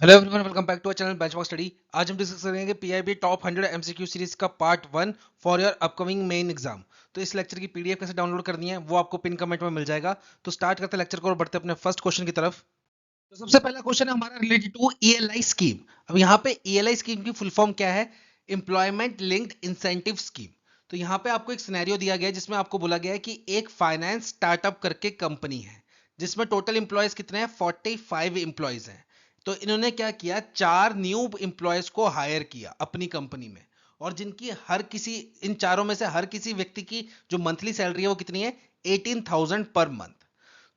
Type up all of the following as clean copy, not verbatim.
Hello everyone, welcome back to our channel benchmark study. आज हम discuss करेंगे PIB top 100 MCQ series का part 1 for your upcoming main exam. तो इस lecture की पीडीएफ कैसे डाउनलोड करनी है वो आपको पिन कमेंट में मिल जाएगा। तो स्टार्ट करते हैं लेक्चर को और बढ़ते हैं अपने फर्स्ट क्वेश्चन की तरफ। तो सबसे पहला क्वेश्चन है हमारा रिलेटेड टू ईएलआई स्कीम। अब यहाँ पे ईएलआई स्कीम की फुल फॉर्म क्या है? Employment linked incentive scheme. तो यहाँ पे आपको एक सिनेरियो दिया गया है जिसमें आपको बोला गया है कि एक फाइनेंस स्टार्टअप करके कंपनी है जिसमें टोटल इंप्लॉयज कितने हैं? 45 इंप्लॉयज हैं। तो इन्होंने क्या किया, 4 न्यू इंप्लॉयज को हायर किया अपनी कंपनी में, और जिनकी हर किसी, इन चारों में से हर किसी व्यक्ति की जो मंथली सैलरी है वो कितनी है? 18,000 पर मंथ।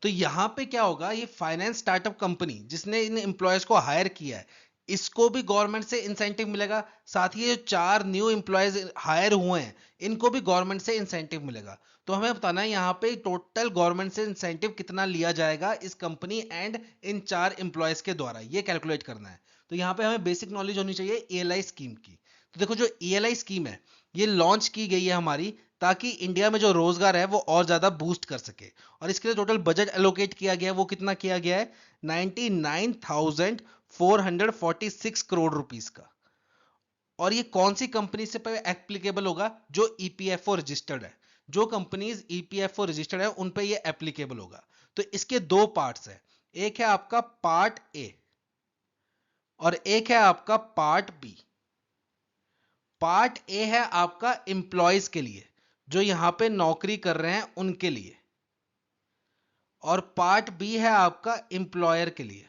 तो यहां पे क्या होगा, ये फाइनेंस स्टार्टअप कंपनी जिसने इन एम्प्लॉयज को हायर किया है, इसको भी गवर्नमेंट से इंसेंटिव मिलेगा। साथ ही ये जो 4 न्यू एम्प्लॉयज हायर हुए हैं इनको भी गवर्नमेंट से इंसेंटिव मिलेगा। तो हमें बताना है यहाँ पे टोटल गवर्नमेंट से इंसेंटिव कितना लिया जाएगा इस कंपनी एंड इन 4 एम्प्लॉयज के द्वारा, ये कैलकुलेट करना है। तो यहाँ पे हमें बेसिक नॉलेज होनी चाहिए ईएलआई स्कीम की। तो देखो, जो ईएलआई स्कीम है ये लॉन्च की गई है हमारी ताकि इंडिया में जो रोजगार है वो और ज्यादा बूस्ट कर सके। और इसके लिए टोटल बजट एलोकेट किया गया है, वो कितना किया गया है? 99,446 करोड़ रुपीस का। और ये कौन सी कंपनी से एप्लीकेबल होगा? जो ईपीएफओ रजिस्टर्ड है। जो कंपनीज ईपीएफओ रजिस्टर्ड है उन पे ये एप्लीकेबल होगा। तो इसके दो पार्ट्स है, एक है आपका पार्ट ए और एक है आपका पार्ट बी। पार्ट ए है आपका एम्प्लॉयज के लिए, जो यहां पे नौकरी कर रहे हैं उनके लिए, और पार्ट बी है आपका एम्प्लॉयर के लिए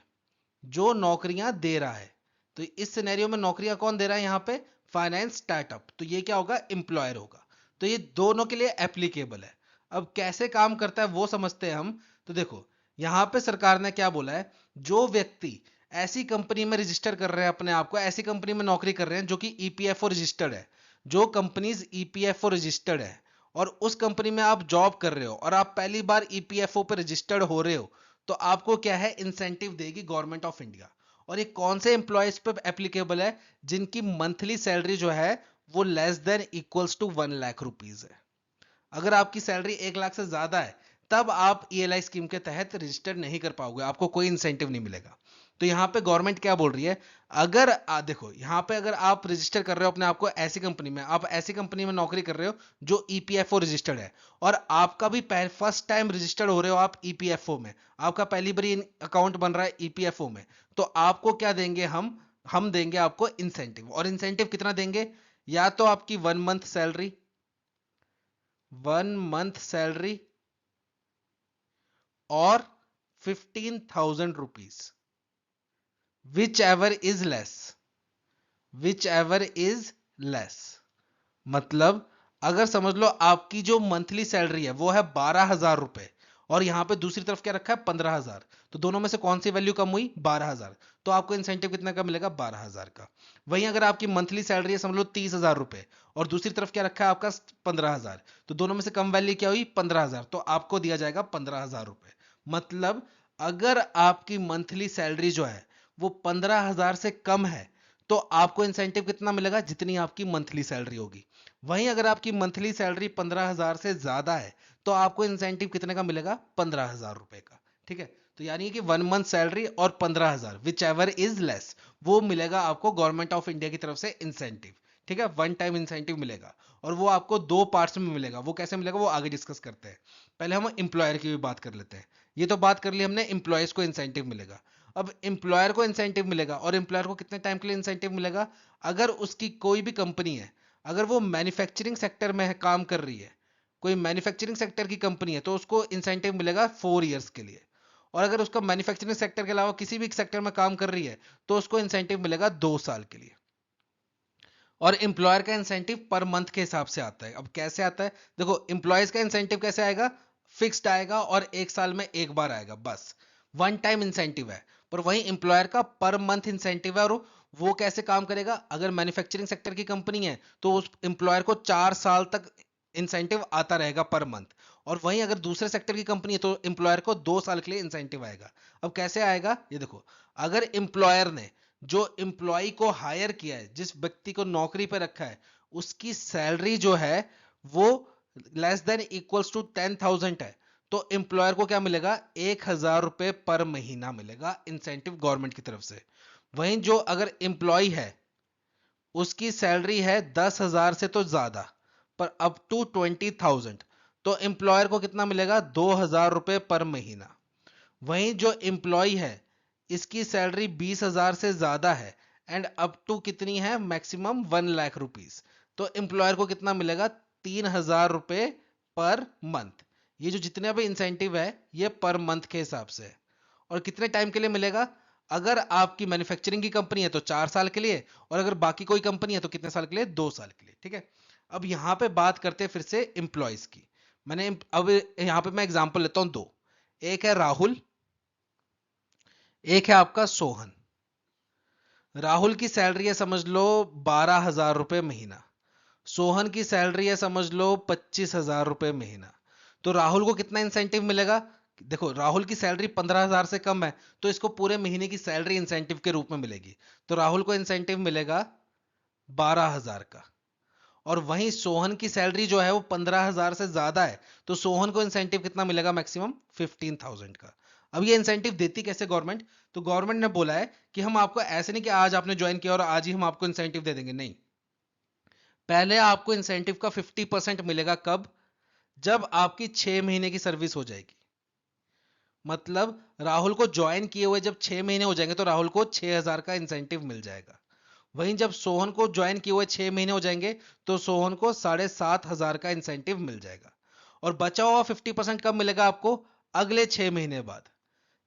जो नौकरियां दे रहा है। तो इस सिनेरियो में नौकरियां कौन दे रहा है? यहाँ पे फाइनेंस स्टार्टअप। तो ये क्या होगा? एम्प्लॉयर होगा। तो ये दोनों के लिए एप्लीकेबल है। अब कैसे काम करता है वो समझते हैं हम। तो देखो, यहाँ पे सरकार ने क्या बोला है, जो व्यक्ति ऐसी कंपनी में रजिस्टर कर रहे हैं अपने आप को, ऐसी कंपनी में नौकरी कर रहे हैं जो कि ईपीएफओ रजिस्टर्ड है, जो कंपनीज ईपीएफओ रजिस्टर्ड है और उस कंपनी में आप जॉब कर रहे हो और आप पहली बार ईपीएफओ पे रजिस्टर्ड हो रहे हो, तो आपको क्या है? इंसेंटिव देगी गवर्नमेंट ऑफ इंडिया। और ये कौन से एम्प्लॉयज पे एप्लीकेबल है? जिनकी मंथली सैलरी जो है वो less than equals to 1 lakh rupees है। अगर आपकी सैलरी 1 लाख से ज्यादा है तब आप ईएलआई स्कीम के तहत रजिस्टर नहीं कर पाओगे, आपको कोई इंसेंटिव नहीं मिलेगा। तो यहाँ पे गवर्नमेंट क्या बोल रही है, अगर देखो यहाँ पे अगर आप रजिस्टर कर रहे हो अपने आप को ऐसी कंपनी में, आप ऐसी कंपनी में नौकरी कर रहे हो जो ईपीएफओ रजिस्टर्ड है, और आपका भी फर्स्ट टाइम रजिस्टर्ड हो रहे हो आप ईपीएफओ में, आपका पहली बार अकाउंट बन रहा है ईपीएफओ में, तो आपको क्या देंगे? हम देंगे आपको इंसेंटिव। और इंसेंटिव कितना देंगे? या तो आपकी 1 मंथ सैलरी और 15,000 rupees, which ever is less, which ever is less. मतलब अगर समझ लो आपकी जो मंथली सैलरी है वो है 12,000 रुपए, और यहां पे दूसरी तरफ क्या रखा है? 15,000। तो दोनों में से कौन सी वैल्यू कम हुई? 12,000। तो आपको इंसेंटिव कितना का मिलेगा? 12,000 का। वहीं अगर आपकी मंथली सैलरी है समझ लो 30,000 रुपए, और दूसरी तरफ क्या रखा है आपका? 15,000। तो दोनों में से कम वैल्यू क्या हुई? 15,000। तो आपको दिया जाएगा 15,000 रुपए। मतलब अगर आपकी मंथली सैलरी जो है वो 15,000 से कम है तो आपको इंसेंटिव कितना मिलेगा? जितनी आपकी मंथली सैलरी होगी। वहीं अगर आपकी मंथली सैलरी 15,000 से ज्यादा है तो आपको इंसेंटिव कितने का मिलेगा? 15,000 रुपए का। ठीक है, तो यानी कि 1 मंथ सैलरी और 15,000 विच एवर इज लेस, वो मिलेगा आपको गवर्नमेंट ऑफ इंडिया की तरफ से इंसेंटिव। ठीक है, वन टाइम इंसेंटिव मिलेगा। और वो आपको दो पार्ट्स में मिलेगा। वो कैसे मिलेगा वो आगे डिस्कस करते हैं। पहले हम एम्प्लॉयर की भी बात कर लेते हैं। ये तो बात कर ली हमने, एम्प्लॉयज को इंसेंटिव मिलेगा। अब एम्प्लॉयर को इंसेंटिव मिलेगा, और एम्प्लॉयर को कितने टाइम के लिए इंसेंटिव मिलेगा? अगर उसकी कोई भी कंपनी है, अगर वो मैन्युफैक्चरिंग सेक्टर में है, काम कर रही है, कोई मैन्युफैक्चरिंग सेक्टर की कंपनी है, तो उसको इंसेंटिव मिलेगा 4 इयर्स के लिए। और अगर उसका मैन्युफैक्चरिंग सेक्टर के अलावा किसी भी सेक्टर में काम कर रही है तो उसको इंसेंटिव मिलेगा 2 साल के लिए। और एम्प्लॉयर का इंसेंटिव पर मंथ के हिसाब से आता है। अब कैसे आता है? देखो, एम्प्लॉयज का इंसेंटिव कैसे आएगा? फिक्स्ड आएगा और 1 साल में एक बार आएगा, बस वन टाइम इंसेंटिव है। पर वहीं एम्प्लॉयर का पर मंथ इंसेंटिव है। और वो कैसे काम करेगा? अगर मैन्युफैक्चरिंग सेक्टर की कंपनी है तो उस एम्प्लॉयर को 4 साल तक इंसेंटिव आता रहेगा पर मंथ। और वहीं अगर दूसरे सेक्टर की कंपनी है तो एम्प्लॉयर को 2 साल के लिए इंसेंटिव आएगा। अब कैसे आएगा ये देखो, अगर एम्प्लॉयर ने जो एम्प्लॉय को हायर किया है, जिस व्यक्ति को नौकरी पर रखा है, उसकी सैलरी जो है वो लेस देन इक्वल्स टू 10,000 है, तो एम्प्लॉयर को क्या मिलेगा? 1,000 रुपए पर महीना मिलेगा इंसेंटिव गवर्नमेंट की तरफ से। वहीं जो अगर एम्प्लॉय है उसकी सैलरी है 10,000 से तो ज्यादा पर अप टू 20,000, तो एम्प्लॉयर को कितना मिलेगा 2,000 रुपए पर महीना। वहीं जो एम्प्लॉय है इसकी सैलरी 20,000 से ज्यादा है एंड अप टू कितनी है मैक्सिमम 1 लाख रुपीज, तो एम्प्लॉयर को कितना मिलेगा 3,000 रुपए पर मंथ। ये जो जितने भी इंसेंटिव है ये पर मंथ के हिसाब से है। और कितने टाइम के लिए मिलेगा, अगर आपकी मैन्युफैक्चरिंग की कंपनी है तो 4 साल के लिए, और अगर बाकी कोई कंपनी है तो कितने साल के लिए 2 साल के लिए। ठीक है, अब यहां पे बात करते हैं फिर से एम्प्लॉयज की। अब यहां पे मैं एग्जांपल लेता हूं दो, एक है राहुल, एक है आपका सोहन। राहुल की सैलरी है समझ लो 12,000 रुपए महीना, सोहन की सैलरी है समझ लो 25,000 रुपए महीना। तो राहुल को कितना इंसेंटिव मिलेगा, देखो राहुल की सैलरी 15,000 से कम है तो इसको पूरे महीने की सैलरी इंसेंटिव के रूप में मिलेगी, तो राहुल को इंसेंटिव मिलेगा 12,000 का। और वहीं सोहन की सैलरी जो है वो 15,000 से ज्यादा है तो सोहन को इंसेंटिव कितना मिलेगा मैक्सिमम 15,000 का। अब ये इंसेंटिव देती कैसे गवर्नमेंट, तो गवर्नमेंट ने बोला है कि हम आपको ऐसे नहीं कि आज आपने ज्वाइन किया और आज ही हम आपको इंसेंटिव दे देंगे, नहीं, पहले आपको इंसेंटिव का 50% मिलेगा कब, जब आपकी 6 महीने की सर्विस हो जाएगी। मतलब राहुल को ज्वाइन किए हुए जब 6 महीने हो जाएंगे तो राहुल को 6,000 का इंसेंटिव मिल जाएगा। वहीं जब सोहन को ज्वाइन किए हुए 6 महीने हो जाएंगे तो सोहन को 7,500 का इंसेंटिव मिल जाएगा। और बचा हुआ 50% कब मिलेगा आपको, अगले 6 महीने बाद,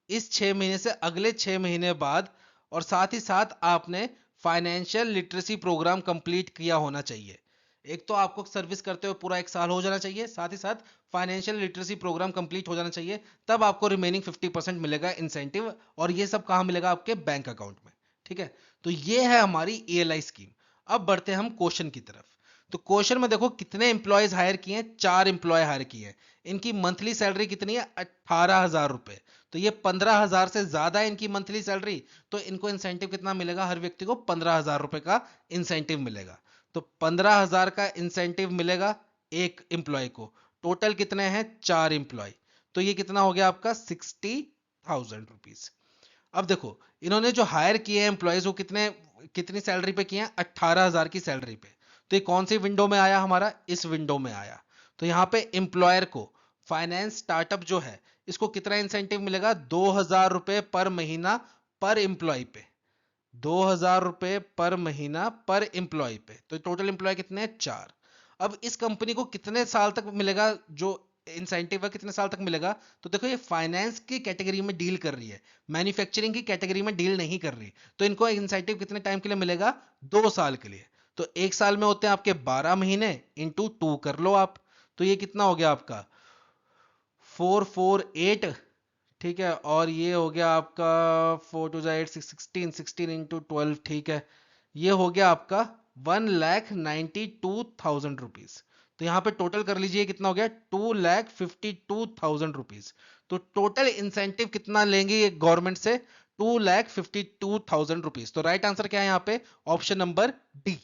इस 6 महीने से अगले 6 महीने बाद। और साथ ही साथ आपने फाइनेंशियल लिटरेसी प्रोग्राम कंप्लीट किया होना चाहिए। एक तो आपको सर्विस करते हुए पूरा 1 साल हो जाना चाहिए, साथ ही साथ फाइनेंशियल लिटरेसी प्रोग्राम कंप्लीट हो जाना चाहिए, तब आपको रिमेनिंग 50% मिलेगा इंसेंटिव। और ये सब कहां मिलेगा, आपके बैंक अकाउंट में। ठीक है, तो ये है हमारी ईएलआई स्कीम। अब बढ़ते हैं हम क्वेश्चन की तरफ। तो क्वेश्चन में देखो कितने इंप्लॉयज हायर किए हैं, 4 इंप्लॉय हायर किए हैं। इनकी मंथली सैलरी कितनी है 18,000 रुपए, तो ये 15,000 से ज्यादा है इनकी मंथली सैलरी, तो इनको इंसेंटिव कितना मिलेगा, हर व्यक्ति को 15,000 रुपए का इंसेंटिव मिलेगा। तो 15,000 का इंसेंटिव मिलेगा एक इंप्लॉय को, टोटल कितने हैं 4 इंप्लॉय, तो ये कितना हो गया आपका 60,000 रुपीज। अब देखो इन्होंने जो हायर किए हैं एम्प्लॉयज वो कितने कितनी सैलरी पे किए हैं 18,000 की सैलरी पे, तो ये कौन सी विंडो में आया हमारा, इस विंडो में आया। तो यहाँ पे एम्प्लॉयर को फाइनेंस स्टार्टअप जो है इसको कितना इंसेंटिव मिलेगा 2,000 रुपए पर महीना पर एम्प्लॉय पे, 2,000 रुपए पर महीना पर एम्प्लॉय पे, तो टोटल एम्प्लॉय कितने हैं 4। अब इस कंपनी को कितने साल तक मिलेगा जो इंसेंटिव है, कितने साल तक मिलेगा, तो देखो ये फाइनेंस की कैटेगरी में डील कर रही है, मैन्युफैक्चरिंग की कैटेगरी में डील नहीं कर रही, तो इनको इंसेंटिव कितने टाइम के लिए मिलेगा 2 साल के लिए। तो 1 साल में होते हैं आपके 12 महीने, इंटू 2 कर लो आप, तो ये कितना हो गया आपका 448। ठीक है, और ये हो गया आपका 4 2 8 16 इंटू 12, ठीक है, ये हो गया आपका 1,92,000 रुपीज। तो यहाँ पे टोटल कर लीजिए कितना हो गया 2,52,000 रुपीज। तो टोटल इंसेंटिव कितना लेंगे ये गवर्नमेंट से 2,52,000 रुपीज। तो राइट आंसर क्या है यहाँ पे, option number D.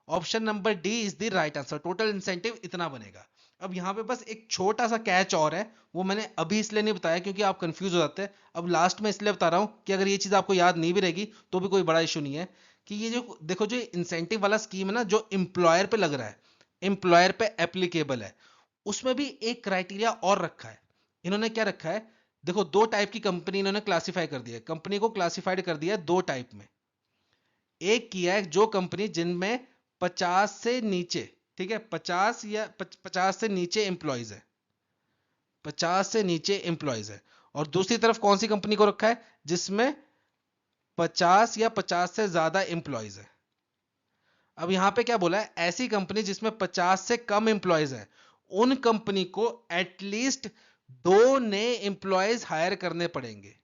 Option number D is the right answer, total incentive इतना बनेगा। अब यहाँ पे बस एक छोटा सा कैच और है, वो मैंने अभी इसलिए नहीं बताया क्योंकि आप कंफ्यूज हो जाते हैं। अब लास्ट में इसलिए बता रहा हूं कि अगर ये चीज आपको याद नहीं भी रहेगी तो भी कोई बड़ा इशू नहीं है, कि ये जो देखो जो इंसेंटिव वाला स्कीम है ना जो एम्प्लॉयर पे लग रहा है, एम्प्लॉयर पे एप्लीकेबल है, उसमें भी एक क्राइटेरिया और रखा है। इन्होंने क्या रखा है, देखो दो टाइप की कंपनी इन्होंने क्लासिफाई कर दिया है, कंपनी को क्लासिफाइड कर दिया है दो टाइप में। एक किया है जो कंपनी जिनमें 50 से नीचे, ठीक है 50 से नीचे एम्प्लॉयज है, 50 से नीचे एम्प्लॉयज है। और दूसरी तरफ कौन सी कंपनी को रखा है, जिसमें 50 या 50 से ज्यादा एम्प्लॉयज है। अब यहां पे क्या बोला है, ऐसी कंपनी जिसमें 50 से कम एम्प्लॉयज है, उन कंपनी को एटलीस्ट 2 नए एम्प्लॉयज हायर करने पड़ेंगे,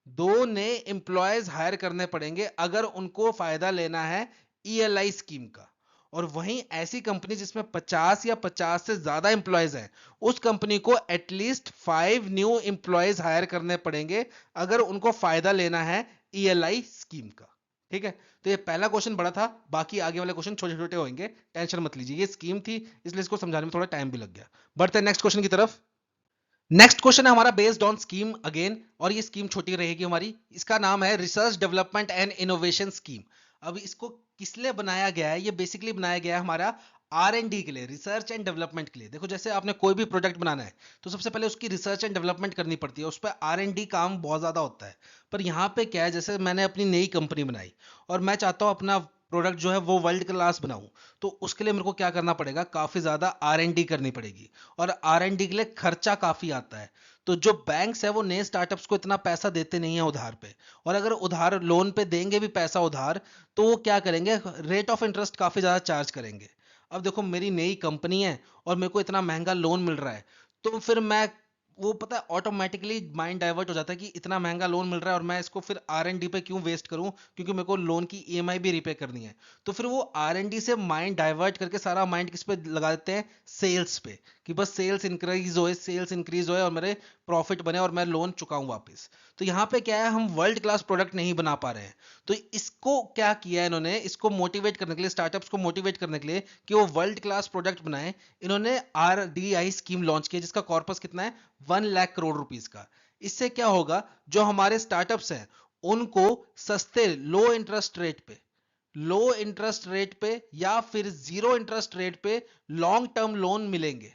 2 नए एम्प्लॉयज हायर करने पड़ेंगे अगर उनको फायदा लेना है ईएलआई स्कीम का। और वहीं ऐसी कंपनी जिसमें 50 या 50 से ज्यादा एम्प्लॉयज हैं, उस कंपनी को एटलीस्ट 5 न्यू एम्प्लॉयज हायर करने पड़ेंगे अगर उनको फायदा लेना है ईएलआई स्कीम का। ठीक है, तो ये पहला क्वेश्चन बड़ा था, बाकी आगे वाले क्वेश्चन छोटे छोटे होंगे, टेंशन मत लीजिए, ये स्कीम थी इसलिए इसको समझाने में थोड़ा टाइम भी लग गया। बढ़ते हैं नेक्स्ट क्वेश्चन की तरफ। नेक्स्ट क्वेश्चन है हमारा बेस्ड ऑन स्कीम अगेन, और ये स्कीम छोटी रहेगी हमारी। इसका नाम है research development and innovation scheme. अब इसको किस लिए बनाया गया है? ये बेसिकली बनाया गया है हमारा R&D के लिए, रिसर्च एंड डेवलपमेंट के लिए। देखो जैसे आपने कोई भी प्रोडक्ट बनाना है तो सबसे पहले उसकी रिसर्च एंड डेवलपमेंट करनी पड़ती है, उस पर R&D काम बहुत ज्यादा होता है। पर यहाँ पे क्या है, जैसे मैंने अपनी नई कंपनी बनाई और मैं चाहता हूँ अपना प्रोडक्ट जो है वो वर्ल्ड क्लास बनाऊं, तो उसके लिए मेरे को क्या करना पड़ेगा, काफी ज्यादा R&D करनी पड़ेगी, और R&D के लिए खर्चा काफी आता है। तो जो बैंक्स है वो नए स्टार्टअप्स को इतना पैसा देते नहीं है उधार पे, और अगर उधार लोन पे देंगे भी पैसा उधार, तो वो क्या करेंगे, रेट ऑफ इंटरेस्ट काफी ज्यादा चार्ज करेंगे। अब देखो मेरी नई कंपनी है और मेरे को इतना महंगा लोन मिल रहा है, तो फिर मैं, वो पता है ऑटोमेटिकली माइंड डाइवर्ट हो जाता है कि इतना महंगा लोन मिल रहा है और मैं इसको फिर R&D पे क्यों वेस्ट करूं, क्योंकि मेरे को लोन की EMI भी रिपे करनी है। तो फिर वो R&D से माइंड डाइवर्ट करके सारा माइंड किस पे लगा देते हैं, सेल्स पे, कि बस सेल्स इंक्रीज होए और मेरे प्रॉफिट बने और मैं लोन चुकाऊं वापस। तो यहाँ पे क्या है, हम वर्ल्ड क्लास प्रोडक्ट नहीं बना पा रहे हैं। तो इसको क्या किया है इन्होंने, इसको मोटिवेट करने के लिए, स्टार्टअप्स को मोटिवेट करने के लिए कि वो वर्ल्ड क्लास प्रोडक्ट बनाए, इन्होंने RDI स्कीम लॉन्च की, जिसका कॉर्पस कितना है, 1 लाख करोड़ रुपीस का। इससे क्या होगा, जो हमारे स्टार्टअप्स हैं उनको सस्ते लो इंटरेस्ट रेट पे या फिर जीरो इंटरेस्ट रेट पे लॉन्ग टर्म लोन मिलेंगे।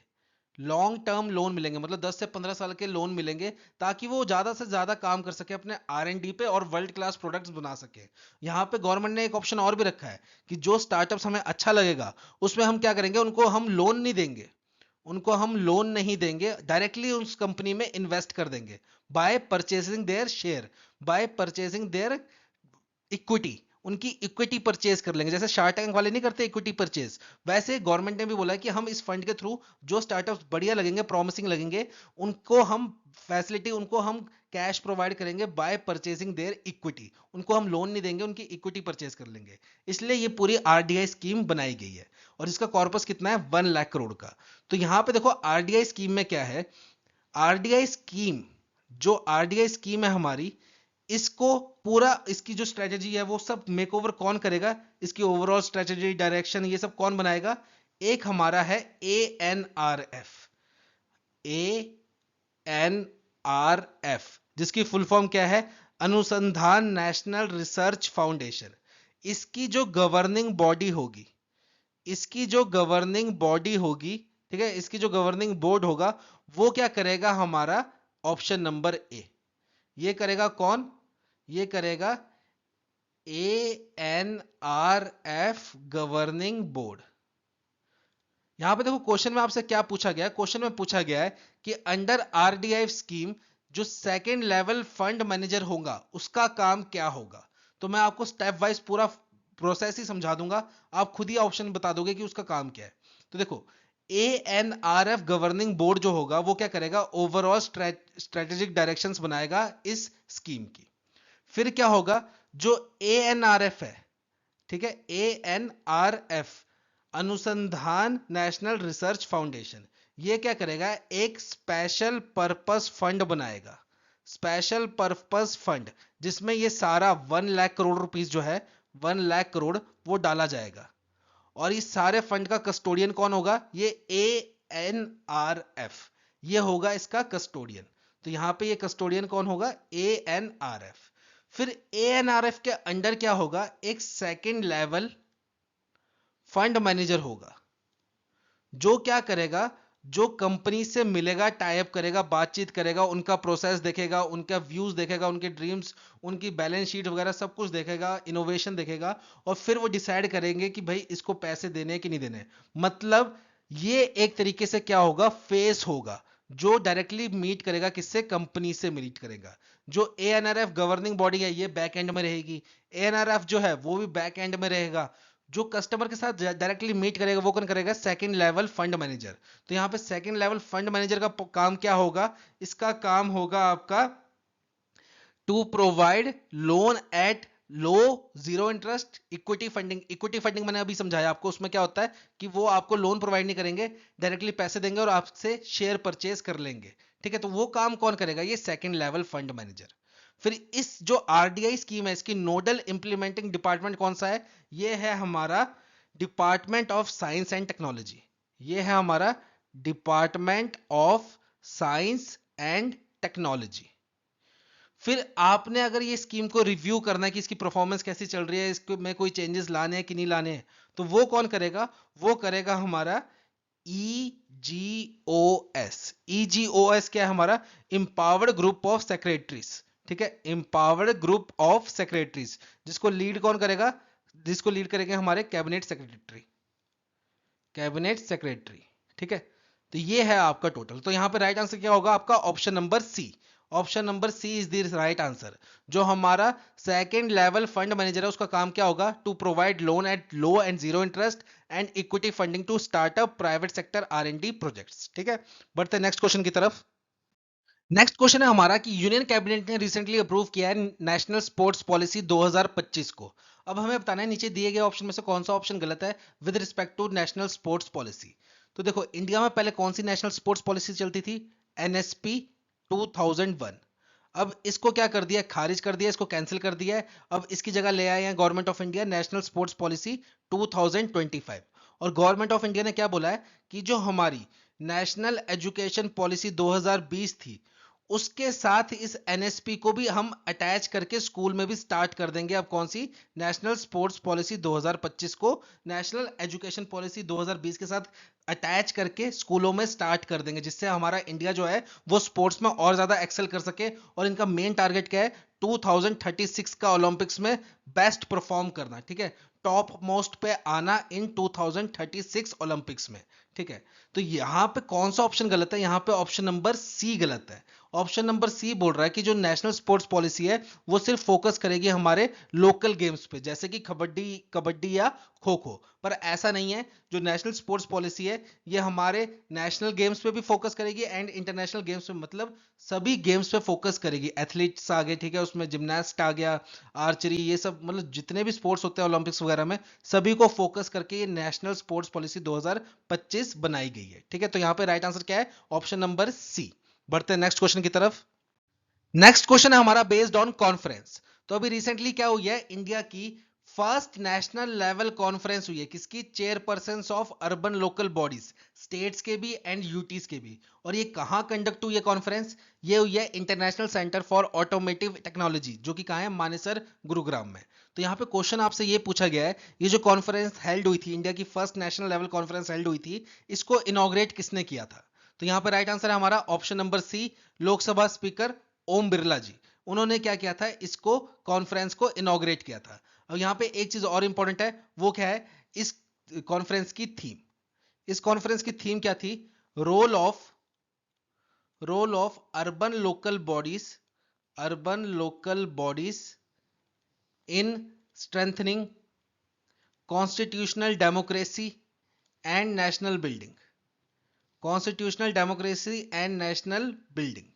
लॉन्ग टर्म लोन मिलेंगे मतलब 10 से 15 साल के लोन मिलेंगे, ताकि वो ज्यादा से ज्यादा काम कर सके अपने R&D पे और वर्ल्ड क्लास प्रोडक्ट्स बना सके। यहाँ पे गवर्नमेंट ने एक ऑप्शन और भी रखा है कि जो स्टार्टअप्स हमें अच्छा लगेगा उसमें हम क्या करेंगे, उनको हम लोन नहीं देंगे, डायरेक्टली उस कंपनी में इन्वेस्ट कर देंगे, बाय परचेसिंग देयर इक्विटी। उनकी इक्विटी परचेज कर लेंगे, जैसे शार्क टैंक वाले नहीं करते इक्विटी परचेज, वैसे गवर्नमेंट ने भी बोला है कि हम इस फंड के थ्रू जो स्टार्टअप्स बढ़िया लगेंगे, प्रॉमिसिंग लगेंगे, उनको हम कैश प्रोवाइड करेंगे बाय परचेजिंग देयर इक्विटी। उनको हम लोन नहीं देंगे, उनकी इक्विटी परचेज कर लेंगे। इसलिए ये पूरी RDI स्कीम बनाई गई है, और इसका कॉर्पस कितना है, 1 लाख करोड़ का। तो यहां पे देखो RDI स्कीम में क्या है, RDI स्कीम RDI स्कीम है हमारी, इसको पूरा, इसकी जो स्ट्रेटेजी है वो सब मेकओवर कौन करेगा, इसकी ओवरऑल स्ट्रेटेजी, डायरेक्शन, ये सब कौन बनाएगा, एक हमारा है ANRF, जिसकी फुल फॉर्म क्या है, अनुसंधान नेशनल रिसर्च फाउंडेशन। इसकी जो गवर्निंग बॉडी होगी इसकी जो गवर्निंग बॉडी होगी ठीक है, इसकी जो गवर्निंग बोर्ड होगा, वो क्या करेगा, हमारा ऑप्शन नंबर ए, ये करेगा कौन, ये करेगा ANRF गवर्निंग बोर्ड। यहां पे देखो क्वेश्चन में आपसे क्या पूछा गया है, क्वेश्चन में पूछा गया है कि अंडर RDI स्कीम जो सेकेंड लेवल फंड मैनेजर होगा उसका काम क्या होगा। तो मैं आपको स्टेप वाइज पूरा प्रोसेस ही समझा दूंगा, आप खुद ही ऑप्शन बता दोगे कि उसका काम क्या है। तो देखो ANRF गवर्निंग बोर्ड जो होगा वो क्या करेगा, ओवरऑल स्ट्रेटेजिक डायरेक्शंस बनाएगा इस स्कीम की। फिर क्या होगा, जो ANRF है, ठीक है, ANRF अनुसंधान नेशनल रिसर्च फाउंडेशन, ये क्या करेगा, एक स्पेशल पर्पस फंड बनाएगा, स्पेशल पर्पस फंड, जिसमें ये सारा 1 लाख करोड़ रुपीस जो है, 1 लाख करोड़ वो डाला जाएगा। और इस सारे फंड का कस्टोडियन कौन होगा, ये ANRF, ये होगा इसका कस्टोडियन। तो यहां पे ये कस्टोडियन कौन होगा, ANRF। फिर ANRF के अंडर क्या होगा, एक सेकंड लेवल फंड मैनेजर होगा, जो क्या करेगा, जो कंपनी से मिलेगा, टाई अप करेगा, बातचीत करेगा, उनका प्रोसेस देखेगा, उनका व्यूज देखेगा, उनके ड्रीम्स, उनकी बैलेंस शीट वगैरह सब कुछ देखेगा, इनोवेशन देखेगा, और फिर वो डिसाइड करेंगे कि भाई इसको पैसे देने कि नहीं देने। मतलब ये एक तरीके से क्या होगा, फेस होगा, जो डायरेक्टली मीट करेगा, किससे, कंपनी से मीट करेगा। जो ANRF गवर्निंग बॉडी है ये बैक एंड में रहेगी, ANRF जो है वो भी बैक एंड में रहेगा। जो कस्टमर के साथ डायरेक्टली मीट करेगा वो कौन करेगा, सेकंड लेवल फंड मैनेजर। तो यहां पे सेकंड लेवल फंड मैनेजर का काम क्या होगा, इसका काम होगा आपका to provide loan at low zero interest equity funding मैंने अभी समझाया आपको, उसमें क्या होता है कि वो आपको लोन प्रोवाइड नहीं करेंगे, डायरेक्टली पैसे देंगे और आपसे शेयर परचेज कर लेंगे। ठीक है, तो वो काम कौन करेगा, ये सेकंड लेवल फंड मैनेजर। फिर इस जो RDI स्कीम है इसकी नोडल इंप्लीमेंटिंग डिपार्टमेंट कौन सा है, ये है हमारा department of science and technology. ये है हमारा department of science and technology. फिर आपने अगर ये स्कीम को रिव्यू करना है कि इसकी परफॉर्मेंस कैसी चल रही है, इसको में कोई चेंजेस लाने हैं कि नहीं लाने हैं, तो वो कौन करेगा? वो करेगा हमारा EGOS। EGOS क्या है? हमारा इंपावर्ड ग्रुप ऑफ सेक्रेटरीज। ठीक है, इंपावर्ड ग्रुप ऑफ सेक्रेटरीज, जिसको लीड कौन करेगा? जिसको लीड करेंगे हमारे कैबिनेट सेक्रेटरी। Cabinet secretary. ठीक है, तो ये है आपका टोटल। तो यहां पे राइट आंसर क्या होगा आपका? Option number C. Option number C is the right answer. जो हमारा सेकंड लेवल फंड मैनेजर है उसका काम क्या होगा? To provide loan at low and zero interest and equity funding to startup private sector R&D projects. ठीक है, बढ़ते नेक्स्ट क्वेश्चन की तरफ। नेक्स्ट क्वेश्चन है हमारा कि यूनियन कैबिनेट ने रिसेंटली अप्रूव किया है नेशनल स्पोर्ट्स पॉलिसी 2025 को। अब हमें बताना है नीचे दिए गए ऑप्शन में से कौन सा ऑप्शन गलत है with respect to national sports policy. तो देखो, इंडिया में पहले कौन सी नेशनल स्पोर्ट्स पॉलिसी चलती थी? NSP 2001। अब इसको क्या कर दिया? खारिज कर दिया, इसको कैंसिल कर दिया है। अब इसकी जगह ले आए हैं government of India national sports policy 2025। और गवर्नमेंट ऑफ इंडिया ने क्या बोला है कि जो हमारी नेशनल एजुकेशन पॉलिसी 2020 थी, उसके साथ इस NSP को भी हम अटैच करके स्कूल में भी स्टार्ट कर देंगे। अब कौन सी? नेशनल स्पोर्ट्स पॉलिसी 2025 को नेशनल एजुकेशन पॉलिसी 2020 के साथ अटैच करके स्कूलों में स्टार्ट कर देंगे, जिससे हमारा इंडिया जो है वो स्पोर्ट्स में और ज्यादा एक्सेल कर सके। और इनका मेन टारगेट क्या है? 2036 का ओलंपिक्स में बेस्ट परफॉर्म करना। ठीक है, टॉप मोस्ट पे आना इन 2036 ओलंपिक्स में। ठीक है, तो यहां पे कौन सा ऑप्शन गलत है? यहां पे ऑप्शन नंबर सी गलत है। ऑप्शन नंबर सी बोल रहा है कि जो नेशनल स्पोर्ट्स पॉलिसी है वो सिर्फ फोकस करेगी हमारे लोकल गेम्स पे, जैसे कि कबड्डी कबड्डी या खो खो। पर ऐसा नहीं है। जो नेशनल स्पोर्ट्स पॉलिसी है ये हमारे नेशनल गेम्स पे भी फोकस करेगी एंड इंटरनेशनल गेम्स पे, मतलब सभी गेम्स पे फोकस करेगी। एथलीट्स आ गए, ठीक है, उसमें जिम्नास्ट आ गया, आर्चरी, ये सब, मतलब जितने भी स्पोर्ट्स होते हैं ओलंपिक्स वगैरह में, सभी को फोकस करके ये नेशनल स्पोर्ट्स पॉलिसी 2025 बनाई गई है। ठीक है, तो यहाँ पे राइट आंसर क्या है? Option number C. बढ़ते हैं नेक्स्ट क्वेश्चन की तरफ। नेक्स्ट क्वेश्चन है हमारा बेस्ड ऑन कॉन्फ्रेंस। तो अभी रिसेंटली क्या हुई है? इंडिया की फर्स्ट नेशनल लेवल कॉन्फ्रेंस हुई है। किसकी? Chairperson of urban local bodies, states के भी एंड यूटीज के भी। और ये कहां कंडक्ट हुई है कॉन्फ्रेंस? ये हुई है international centre for automotive technology, जो कि कहां है? मानेसर, गुरुग्राम में। तो यहाँ पे क्वेश्चन आपसे ये पूछा गया है, ये जो कॉन्फ्रेंस हेल्ड हुई थी, इंडिया की first national level conference held हुई थी, इसको इनॉग्रेट किसने किया था? तो यहाँ पे राइट आंसर है हमारा option number C, Lok Sabha speaker Om Birla ji. उन्होंने क्या किया था? इसको कॉन्फ्रेंस को इनॉग्रेट किया था। अब यहाँ पे एक चीज और इंपॉर्टेंट है, वो क्या है? इस कॉन्फ्रेंस की थीम, इस कॉन्फ्रेंस की थीम क्या थी? Role of urban local bodies, urban local bodies in strengthening constitutional democracy and national building. Constitutional democracy and national building.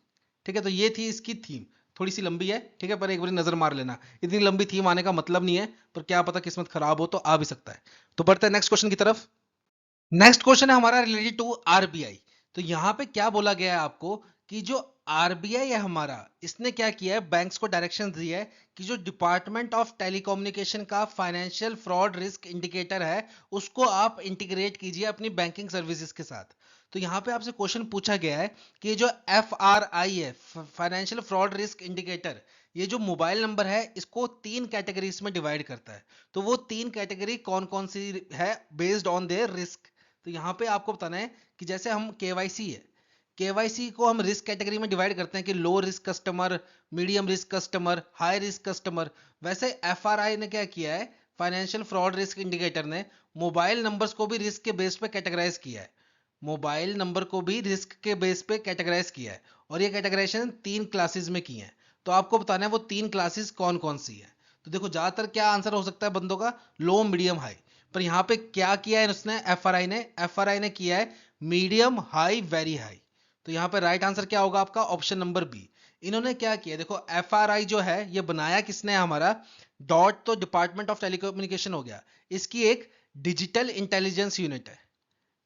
ठीक है, तो ये थी इसकी थीम। थोड़ी सी लंबी है, ठीक है, पर एक बार नजर मार लेना। इतनी लंबी थीम आने का मतलब नहीं है, पर क्या पता किस्मत खराब हो तो आ भी सकता है। तो बढ़ते हैं नेक्स्ट क्वेश्चन की तरफ। नेक्स्ट क्वेश्चन है हमारा रिलेटेड टू आरबीआई। तो यहां पे क्या बोला गया है आपको कि जो आरबीआई है हमारा, इसने क्या किया है? बैंक्स को डायरेक्शन दिया है कि जो डिपार्टमेंट ऑफ टेलीकम्युनिकेशन का फाइनेंशियल फ्रॉड रिस्क इंडिकेटर है, उसको आप इंटीग्रेट कीजिए अपनी बैंकिंग सर्विसेज के साथ। तो यहां पे आपसे क्वेश्चन पूछा गया है कि जो FRI है, फाइनेंशियल फ्रॉड रिस्क इंडिकेटर, ये जो मोबाइल नंबर है इसको 3 कैटेगरीज में डिवाइड करता है। तो वो 3 कैटेगरी कौन कौन सी है बेस्ड ऑन देयर रिस्क? तो यहाँ पे आपको बताना है कि जैसे हम केवाईसी है, केवाईसी को हम रिस्क कैटेगरी में डिवाइड करते हैं कि low risk customer, medium risk customer, high risk customer. वैसे एफआरआई ने क्या किया है? फाइनेंशियल फ्रॉड रिस्क इंडिकेटर ने मोबाइल नंबर्स को भी रिस्क के बेस पे कैटेगराइज किया है। मोबाइल नंबर को भी रिस्क के बेस पे कैटेगराइज किया है, और ये कैटेगराइजेशन 3 क्लासेस में की है। तो आपको बताना है वो 3 क्लासेस कौन कौन सी है। तो देखो, ज्यादातर क्या आंसर हो सकता है बंदों का? लो, मीडियम, हाई। पर यहाँ पे क्या किया है उसने? एफआरआई ने किया है मीडियम, हाई, वेरी हाई। तो यहाँ पे राइट आंसर क्या होगा आपका? Option number B. इन्होंने क्या किया? देखो, एफआरआई जो है ये बनाया किसने है हमारा? डॉट तो डिपार्टमेंट ऑफ टेलीकम्युनिकेशन हो गया, इसकी एक डिजिटल इंटेलिजेंस यूनिट है,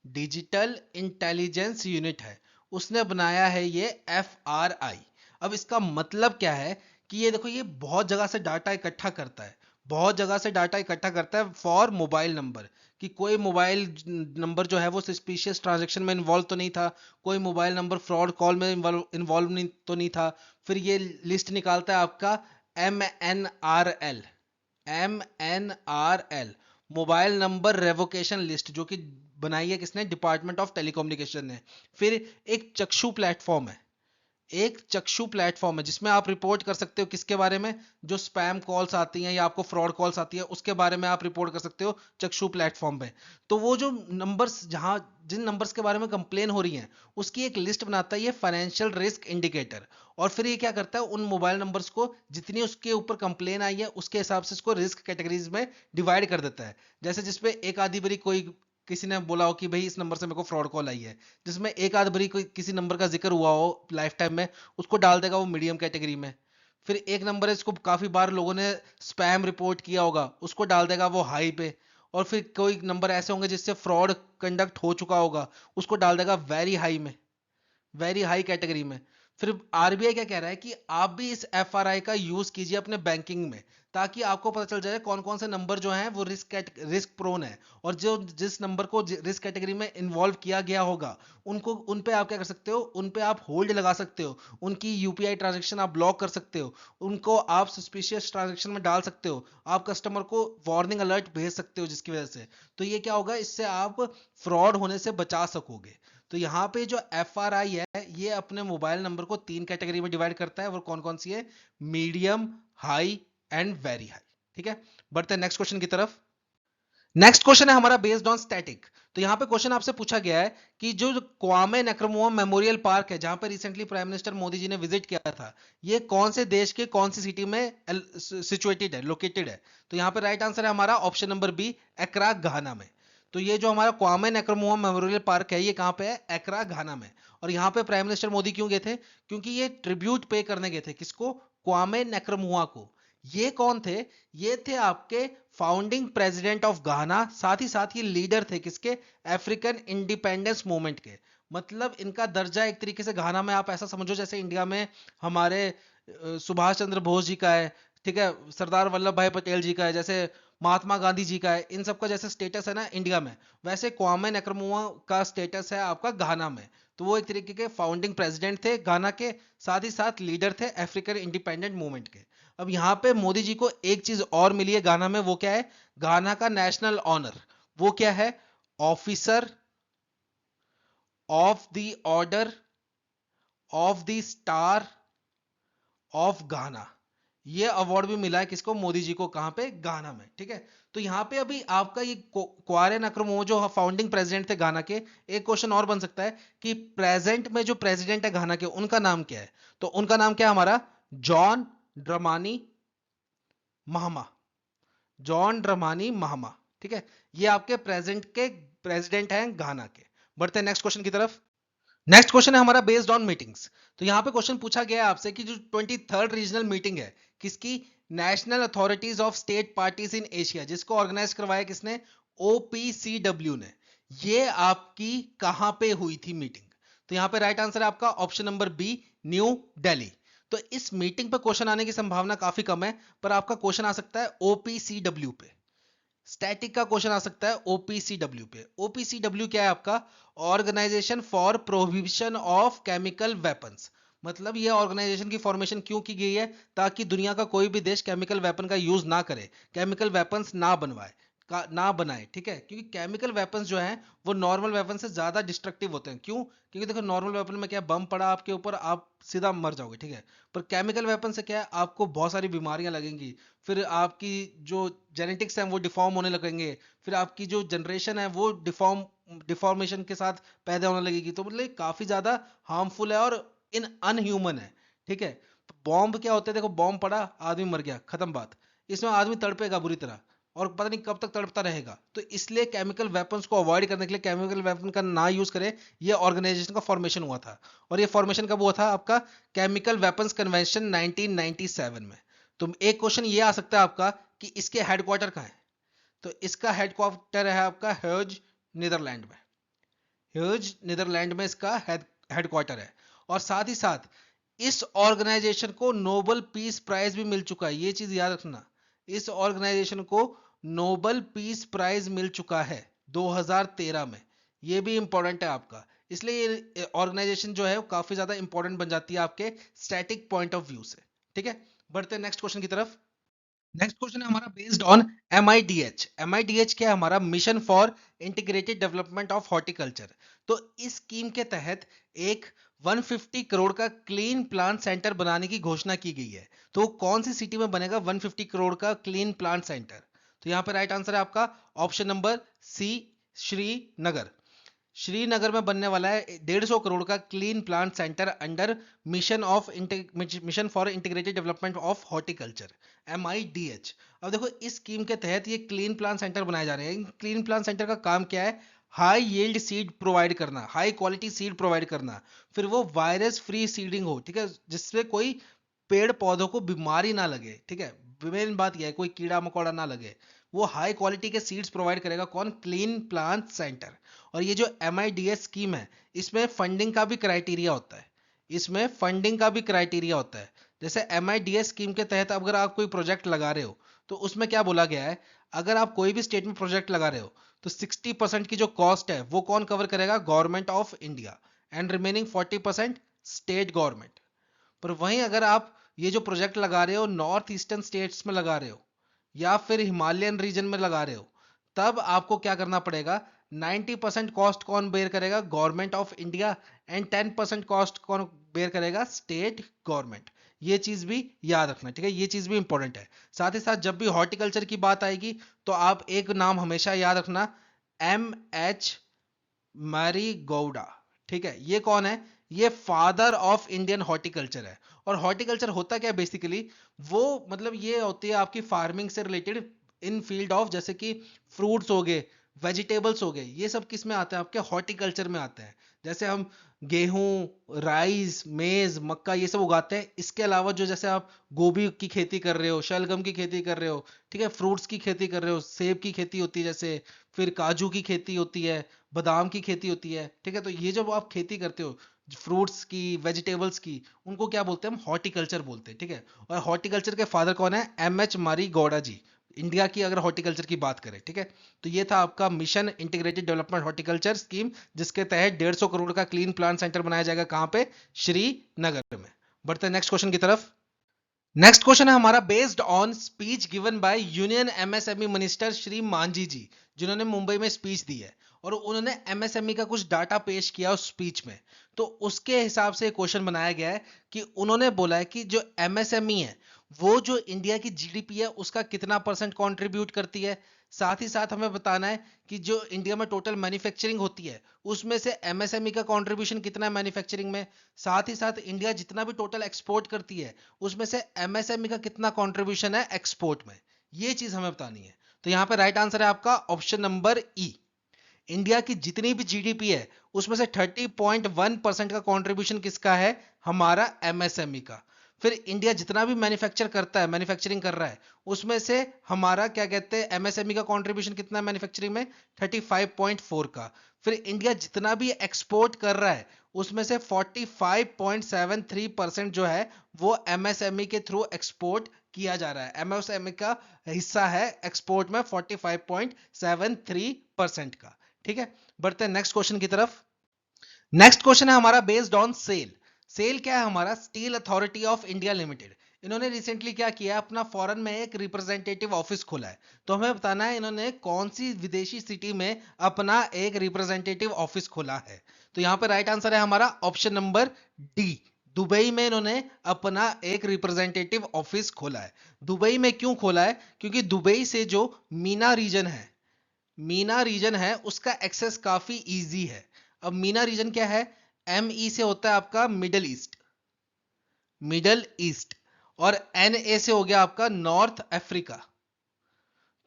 डिजिटल इंटेलिजेंस यूनिट है, उसने बनाया है ये एफआरआई। अब इसका मतलब क्या है कि ये देखो, ये बहुत जगह से डाटा इकट्ठा करता है, बहुत जगह से डाटा इकट्ठा करता है फॉर मोबाइल नंबर, कि कोई मोबाइल नंबर जो है वो सस्पिशियस ट्रांजैक्शन में इन्वॉल्व तो नहीं था, कोई मोबाइल नंबर फ्रॉड कॉल में इन्वॉल्व नहीं तो नहीं था। फिर ये लिस्ट निकालता है आपका MNRL, MNRL, mobile number revocation list, जो कि बनाई है किसने, डिपार्टमेंट ऑफ टेलीकम्युनिकेशन ने। फिर एक चक्षु प्लेटफॉर्म है, एक चक्षु प्लेटफॉर्म है जिसमें आप रिपोर्ट कर सकते हो किसके बारे में, जो स्पैम कॉल्स आती हैं या आपको फ्रॉड कॉल्स आती है उसके बारे में आप रिपोर्ट कर सकते हो चक्षु प्लेटफॉर्म पे। तो वो जो नंबर्स, जहां जिन नंबर्स के बारे में कंप्लेन हो रही है उसकी एक लिस्ट बनाता है ये फाइनेंशियल रिस्क इंडिकेटर। और फिर ये क्या करता है, उन मोबाइल नंबर्स को जितनी उसके ऊपर कंप्लेन आई है उसके हिसाब से उसको रिस्क कैटेगरीज में डिवाइड कर देता है। जैसे जिसपे एक आधी बारी कोई किसी ने बोला हो कि भाई इस नंबर से मेरे को फ्रॉड कॉल आई है, जिसमें एक आध बारी कोई किसी नंबर का जिक्र हुआ हो लाइफ टाइम में, उसको डाल देगा वो मीडियम कैटेगरी में। फिर एक नंबर है इसको काफी बार लोगों ने स्पैम रिपोर्ट किया होगा, उसको डाल देगा वो हाई पे। और फिर कोई नंबर ऐसे होंगे जिससे फ्रॉड कंडक्ट हो चुका होगा, उसको डाल देगा वेरी हाई में, वेरी हाई कैटेगरी में। फिर आरबीआई क्या कह रहा है कि आप भी इस एफआरआई का यूज कीजिए अपने बैंकिंग में, ताकि आपको पता चल जाए कौन कौन से नंबर जो हैं वो रिस्क प्रोन है, और जो जिस नंबर को रिस्क कैटेगरी में इन्वॉल्व किया गया होगा उनको, उन पे आप क्या कर सकते हो, उन पे आप होल्ड लगा सकते हो, उनकी यूपीआई ट्रांजैक्शन आप ब्लॉक कर सकते हो, उनको आप सस्पिशियस ट्रांजैक्शन में डाल सकते हो, आप कस्टमर को वार्निंग अलर्ट भेज सकते हो, जिसकी वजह से तो ये क्या होगा, इससे आप फ्रॉड होने से बचा सकोगे। तो यहाँ पे जो एफ आर आई है ये अपने मोबाइल नंबर को 3 कैटेगरी में डिवाइड करता है, वो कौन कौन सी है, medium, high and very high. ठीक है, बढ़ते हैं नेक्स्ट क्वेश्चन की तरफ। नेक्स्ट क्वेश्चन है हमारा बेस्ड ऑन स्टैटिक। तो यहाँ पे क्वेश्चन आपसे पूछा गया है कि जो क्वामे नक्रमुआ मेमोरियल पार्क है जहां पर recently prime minister Modi ji ने विजिट किया था, ये कौन से देश के कौन सी सिटी में सिचुएटेड है, लोकेटेड है। तो यहाँ पे राइट आंसर है हमारा ऑप्शन नंबर बी, एक्रा घाना में। तो ये जो हमारा क्वामे नक्रमुआ मेमोरियल पार्क है ये कहाँ पे है, एक्रा घाना में। और यहाँ पे प्राइम मिनिस्टर मोदी क्यों गए थे, क्योंकि ये ट्रिब्यूट पे करने गए थे, किसको, क्वामे नक्रमुआ को। ये कौन थे, ये थे आपके फाउंडिंग प्रेसिडेंट ऑफ घाना, साथ ही साथ ये लीडर थे किसके, अफ्रीकन इंडिपेंडेंस मूवमेंट के। मतलब इनका दर्जा एक तरीके से घाना में आप ऐसा समझो जैसे इंडिया में हमारे सुभाष चंद्र बोस जी का है, ठीक है, सरदार वल्लभ भाई पटेल जी का है, जैसे महात्मा गांधी जी का है, इन सबका जैसे स्टेटस है ना इंडिया में, वैसे क्वामे नक्रमुआ का स्टेटस है आपका घाना में। तो वो एक तरीके के फाउंडिंग प्रेसिडेंट थे घाना के, साथ ही साथ लीडर थे अफ्रीकन इंडिपेंडेंट मूवमेंट के। अब यहाँ पे मोदी जी को एक चीज और मिली है गाना में, वो क्या है, गाना का नेशनल ऑनर, वो क्या है, officer of the order of the star of गाना। ये अवार्ड भी मिला है किसको, मोदी जी को, कहां पे, गाना में। ठीक है, तो यहां पे अभी आपका ये क्वारे नक्रumah जो फाउंडिंग प्रेसिडेंट थे गाना के, एक क्वेश्चन और बन सकता है कि प्रेजेंट में जो प्रेसिडेंट है गाना के उनका नाम क्या है। तो उनका नाम क्या है हमारा, जॉन ड्रमानी महमा, जॉन ड्रमानी महमा। ठीक है, ये आपके प्रेजेंट के प्रेसिडेंट हैं घाना के। बढ़ते हैं नेक्स्ट क्वेश्चन की तरफ। नेक्स्ट क्वेश्चन है हमारा बेस्ड ऑन मीटिंग्स। तो यहां पे क्वेश्चन पूछा गया है आपसे कि जो 23rd रीजनल मीटिंग है किसकी, national authorities of state parties in Asia, जिसको ऑर्गेनाइज करवाया किसने, ओपीसीडब्ल्यू ने। ये आपकी कहां पे हुई थी मीटिंग। तो यहां पे राइट आंसर है आपका option number B, New Delhi. तो इस मीटिंग पे क्वेश्चन आने की संभावना काफी कम है, पर आपका क्वेश्चन आ सकता है ओपीसीडब्ल्यू पे, स्टैटिक का क्वेश्चन आ सकता है ओपीसीडब्ल्यू पे। ओपीसीडब्ल्यू क्या है आपका, organisation for prohibition of chemical weapons. मतलब ये ऑर्गेनाइजेशन की फॉर्मेशन क्यों की गई है, ताकि दुनिया का कोई भी देश केमिकल वेपन का यूज ना करे, केमिकल वेपन्स ना बनवाए, ना बनाए। ठीक है, क्योंकि केमिकल वेपन्स जो हैं वो नॉर्मल वेपन से ज्यादा डिस्ट्रक्टिव होते हैं। क्यों, क्योंकि देखो नॉर्मल वेपन में क्या, बम पड़ा आपके ऊपर आप सीधा मर जाओगे, ठीक है, पर केमिकल वेपन से क्या है, आपको बहुत सारी बीमारियां लगेंगी, फिर आपकी जो जेनेटिक्स हैं वो डिफॉर्म होने लगेंगे, फिर आपकी जो जनरेशन है वो डिफॉर्मेशन के साथ पैदा होने लगेगी। तो मतलब काफी ज्यादा हार्मफुल है और इन अनह्यूमन है। ठीक है, बॉम्ब क्या होता है, देखो बॉम्ब पड़ा आदमी मर गया, खत्म बात। इसमें आदमी तड़पेगा बुरी तरह और पता नहीं कब तक तड़पता रहेगा। तो इसलिए केमिकल वेपन्स को अवॉइड करने के लिए, केमिकल वेपन का ना यूज करे, ये ऑर्गेनाइजेशन का फॉर्मेशन हुआ था। और ये फॉर्मेशन कब हुआ था आपका, केमिकल वेपन्स कन्वेंशन 1997 में। तो एक क्वेश्चन ये आ सकता है आपका कि इसके हेडक्वार्टर कहाँ है। तो इसका हेडक्वार्टर है आपका हेज, नीदरलैंड में। हेज नीदरलैंड में इसका हेडक्वार्टर है। और साथ ही साथ इस ऑर्गेनाइजेशन को नोबेल पीस प्राइज भी मिल चुका है, ये चीज याद रखना। इस ऑर्गेनाइजेशन को नोबल पीस प्राइज मिल चुका है 2013 में। ये भी इंपॉर्टेंट है आपका, इसलिए ये ऑर्गेनाइजेशन जो है वो काफी ज्यादा इंपॉर्टेंट बन जाती है आपके स्टैटिक पॉइंट ऑफ व्यू से। ठीक है, बढ़ते हैं नेक्स्ट क्वेश्चन की तरफ। नेक्स्ट क्वेश्चन है हमारा बेस्ड ऑन MIDH। MIDH क्या है? हमारा mission for integrated development of horticulture. तो इस स्कीम के तहत एक 150 करोड़ का क्लीन प्लांट सेंटर बनाने की घोषणा की गई है। तो वो कौन सी सिटी में बनेगा 150 करोड़ का क्लीन प्लांट सेंटर? तो यहां पे राइट आंसर है आपका option number C, Srinagar. Srinagar में बनने वाला है 150 करोड़ का clean plant centre under mission for integrated development of horticulture, MIDH। अब देखो इस स्कीम के तहत ये क्लीन प्लांट सेंटर बनाए जा रहे हैं। क्लीन प्लांट सेंटर का काम क्या है? हाई यील्ड सीड प्रोवाइड करना, हाई क्वालिटी सीड प्रोवाइड करना, फिर वो वायरस फ्री सीडिंग हो, ठीक है, जिससे कोई पेड़ पौधों को बीमारी ना लगे। ठीक है, मेन बात यह है कोई कीड़ा मकोड़ा ना लगे। वो हाई क्वालिटी के सीड्स प्रोवाइड करेगा कौन? Clean plant centre. और ये जो MIDS स्कीम है, इसमें फंडिंग का भी क्राइटेरिया होता है। इसमें फंडिंग का भी क्राइटेरिया होता है। जैसे MIDS स्कीम के तहत अगर आप कोई प्रोजेक्ट लगा रहे हो, तो उसमें क्या बोला गया है? अगर आप कोई भी स्टेट में प्रोजेक्ट लगा रहे हो, तो 60% की जो कॉस्ट है वो कौन कवर करेगा? Government of India, and remaining 40% state government. पर वहीं अगर आप ये जो प्रोजेक्ट लगा रहे हो नॉर्थ ईस्टर्न स्टेट्स में लगा रहे हो, या फिर हिमालयन रीजन में लगा रहे हो, तब आपको क्या करना पड़ेगा? 90% कॉस्ट कौन बेयर करेगा? Government of India, and 10% cost कौन बेयर करेगा? State government. ये चीज भी याद रखना, ठीक है, ये चीज भी इंपॉर्टेंट है। साथ ही साथ जब भी हॉर्टिकल्चर की बात आएगी, तो आप एक नाम हमेशा याद रखना, MH मैरी गौडा। ठीक है, ये कौन है? ये फादर ऑफ इंडियन हॉर्टिकल्चर है। और हॉर्टिकल्चर होता क्या है बेसिकली? वो मतलब ये होती है आपकी फार्मिंग से रिलेटेड इन फील्ड ऑफ, जैसे कि फ्रूट्स हो गए, वेजिटेबल्स हो गए, ये सब किस में आते हैं? आपके हॉर्टिकल्चर में आते हैं। जैसे हम गेहूं, राइस, मेज, मक्का ये सब उगाते हैं। इसके अलावा जो जैसे आप गोभी की खेती कर रहे हो, शलगम की खेती कर रहे हो, ठीक है, फ्रूट्स की खेती कर रहे हो, सेब की खेती होती है, जैसे फिर काजू की खेती होती है, बादाम की खेती होती है। ठीक है, तो ये जब आप खेती करते हो फ्रूट्स की, वेजिटेबल्स की, उनको क्या बोलते हैं? हम हॉर्टिकल्चर बोलते हैं। ठीक है, और हॉर्टिकल्चर के फादर कौन है? MH मारी गौड़ा जी, इंडिया की अगर हॉर्टिकल्चर की बात करें। ठीक है, तो ये था आपका mission integrated development horticulture scheme, जिसके तहत 150 करोड़ का क्लीन प्लांट सेंटर बनाया जाएगा। कहां पे? श्रीनगर में। बढ़ते हैं नेक्स्ट क्वेश्चन की तरफ। नेक्स्ट क्वेश्चन है हमारा based on speech given by union MSME minister Shri Manjhi ji, जिन्होंने मुंबई में स्पीच दी है, और उन्होंने MSME का कुछ डाटा पेश किया उस स्पीच में। तो उसके हिसाब से क्वेश्चन बनाया गया है कि उन्होंने बोला है कि जो MSME है वो जो इंडिया की GDP है उसका कितना % कंट्रीब्यूट करती है। साथ ही साथ हमें बताना है कि जो इंडिया में टोटल मैन्युफैक्चरिंग होती है उसमें से MSME का कंट्रीब्यूशन कितना है मैन्युफैक्चरिंग में। साथ ही साथ इंडिया जितना भी टोटल एक्सपोर्ट करती है उसमें से MSME का कितना कंट्रीब्यूशन है एक्सपोर्ट में। ये चीज हमें बतानी है। तो यहां पे राइट आंसर है आपका ऑप्शन नंबर ई। इंडिया की जितनी भी GDP है उसमें से 30.1% का कंट्रीब्यूशन किसका है? हमारा MSME का। फिर इंडिया जितना भी मैन्युफैक्चर करता है, मैन्युफैक्चरिंग कर रहा है, उसमें से हमारा क्या कहते हैं MSME का कंट्रीब्यूशन कितना है मैन्युफैक्चरिंग में? 35.4 का। फिर इंडिया जितना भी एक्सपोर्ट कर रहा है उसमें से 45.73% जो है वो MSME के थ्रू एक्सपोर्ट किया जा रहा है। MSME का हिस्सा है एक्सपोर्ट में 45.73% का। ठीक है, बढ़ते हैं नेक्स्ट क्वेश्चन की तरफ। नेक्स्ट क्वेश्चन है हमारा बेस्ड ऑन सेल। सेल क्या है? हमारा steel authority of India limited. इन्होंने रिसेंटली क्या किया है? अपना फॉरेन में एक रिप्रेजेंटेटिव ऑफिस खोला है। तो हमें बताना है इन्होंने कौन सी विदेशी सिटी में अपना एक रिप्रेजेंटेटिव ऑफिस खोला है। तो यहां पर राइट आंसर है हमारा ऑप्शन नंबर डी। दुबई में इन्होंने अपना एक रिप्रेजेंटेटिव ऑफिस खोला है। दुबई में क्यों खोला है? क्योंकि दुबई से जो मीना रीजन है, मीना रीजन है उसका एक्सेस काफी इजी है। अब मीना रीजन क्या है? ME से होता है आपका मिडल ईस्ट, मिडल ईस्ट, और NA से हो गया आपका नॉर्थ अफ्रीका।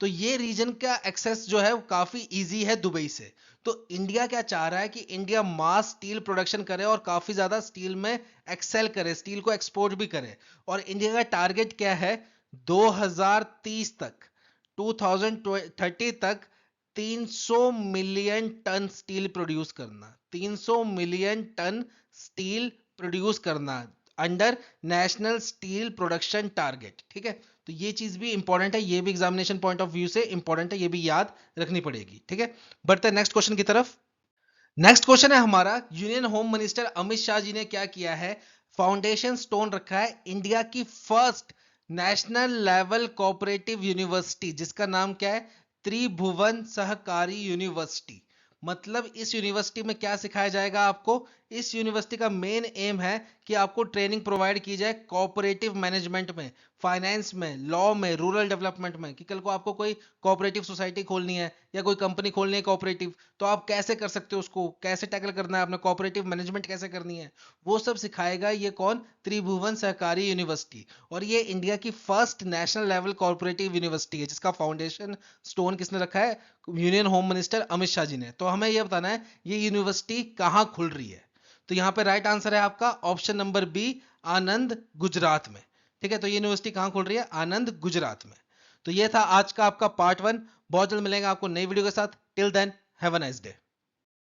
तो ये रीजन का एक्सेस जो है वो काफी इजी है दुबई से। तो इंडिया क्या चाह रहा है कि इंडिया मास स्टील प्रोडक्शन करे और काफी ज्यादा स्टील में एक्सेल करे, स्टील को एक्सपोर्ट भी करे। और इंडिया का टारगेट क्या है? 2030 तक, 2030 तक 300 मिलियन टन स्टील प्रोड्यूस करना, 300 मिलियन टन स्टील प्रोड्यूस करना under national steel production target. ठीक है, तो ये चीज भी इंपॉर्टेंट है, ये भी एग्जामिनेशन पॉइंट ऑफ व्यू से इंपॉर्टेंट है, ये भी याद रखनी पड़ेगी। ठीक है, बढ़ते हैं नेक्स्ट क्वेश्चन की तरफ। नेक्स्ट क्वेश्चन है हमारा, union home minister Amit Shah ji ने क्या किया है, फाउंडेशन स्टोन रखा है इंडिया की first national level cooperative university, जिसका नाम क्या है, त्रिभुवन सहकारी यूनिवर्सिटी। मतलब इस यूनिवर्सिटी में क्या सिखाया जाएगा आपको, इस यूनिवर्सिटी का मेन एम है कि आपको ट्रेनिंग प्रोवाइड की जाए कोऑपरेटिव मैनेजमेंट में, फाइनेंस में, लॉ में, रूरल डेवलपमेंट में, कि कल को आपको कोई कोऑपरेटिव सोसाइटी खोलनी है या कोई कंपनी खोलनी है कोऑपरेटिव, तो आप कैसे कर सकते हो, उसको कैसे टैकल करना है, आपने कोऑपरेटिव मैनेजमेंट कैसे करनी है, वो सब सिखाएगा ये कौन, त्रिभुवन सहकारी यूनिवर्सिटी। और ये इंडिया की first national level cooperative university है, जिसका फाउंडेशन स्टोन किसने रखा है, union home minister Amit Shah ji ने। तो हमें यह बताना है ये यूनिवर्सिटी कहां खुल रही है। तो यहां पे राइट आंसर है आपका ऑप्शन नंबर बी, आनंद गुजरात में। ठीक है, तो ये यूनिवर्सिटी कहां खुल रही है, आनंद गुजरात में। तो ये था आज का आपका पार्ट 1। बहुत जल्द मिलेंगे आपको नई वीडियो के साथ। Till then have a nice day.